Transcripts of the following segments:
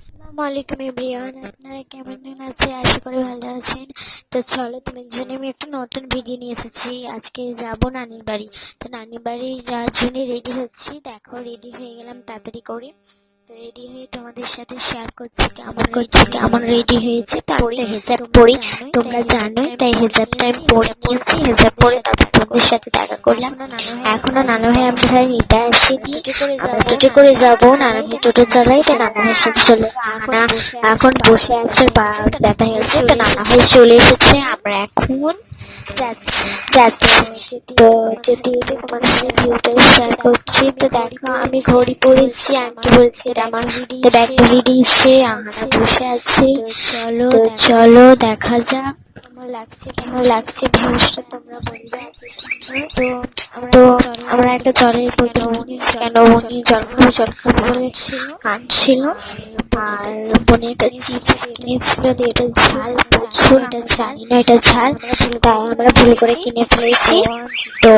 আসসালামু আলাইকুম এভরিওয়ান, আপনারা কেমন আছেন? আশা করি ভালো আছেন। তো চলো তোমার জন্য আমি একটা নতুন ভিডিও নিয়ে এসেছি। আজকে যাব নানির বাড়ি। তো নানির বাড়ি যাওয়ার জন্য রেডি হচ্ছি। দেখো রেডি হয়ে গেলাম তাড়াতাড়ি করে। তো রেডি হয়ে তোমাদের সাথে শেয়ার করছি কেমন রেডি হয়েছে। তারপরে হেজাব পরি, তোমরা জানোই, তাই হেজাবটা আমি পরে নিয়েছি। হেজাব পরে তারপর তোমাদের সাথে দেখা করলাম। এখনো নানু ভাই আমরা নিতে আসেনি, আমরা টোটো করে যাবো। নানু ভাই টোটো চালাই, তো নানু ভাইয়ের সাথে চলে আনা এখন বসে আছে, পা ব্যথা হয়েছে, তো নানু ভাই চলে এসেছে। আমরা এখন যাচ্ছি। তো যেতে যেতে তোমাদের সাথে ভিউটা শেয়ার করছি। তো দেখো আমি ঘড়ি পরেছি, আন্টি বলছি এটা আমার, তো ব্যাগ ভরে দিয়েছে, আহানা বসে আছে। তো চলো দেখা যাক কেমন লাগছে ভিউসটা, তোমরা বলবে। তো আমরা একটা জলের বোতল কিনেছি, কেন উনি জল খাবে বলে আনছিল। আর বোনে একটা চিপস কিনেছিল, দিয়ে এটা ঝাল প্রচুর, এটা জানি না এটা ঝাল, তাই আমরা ভুল করে কিনে ফেলেছি। তো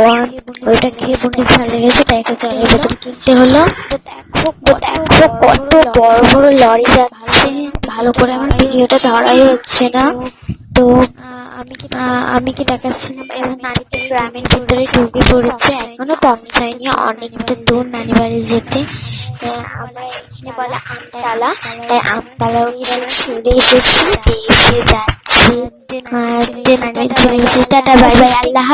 ওইটা খেয়ে বোনের ঝাল লেগেছে, তাই একটা জলের বোতল কিনতে হলো। তো দেখো কত বড় বড় লরি যাচ্ছে, ভালো করে আমার ভিডিওটা ধরাই হচ্ছে না। তো আমি কি দেখাচ্ছিলাম, এবং নানিটা গ্রামের ভিতরে ঢুকে পড়েছে, এখনো পৌঁছায়নি, অনেকটা দূর নানি বাড়ি যেতে। আমরা এখানে বলে আমতলা, তাই আমতলা সিঁড়ি এসেছি, দিয়ে যাচ্ছি। নানি চলে এসেছি। টাটা বাই বাই, আল্লাহ।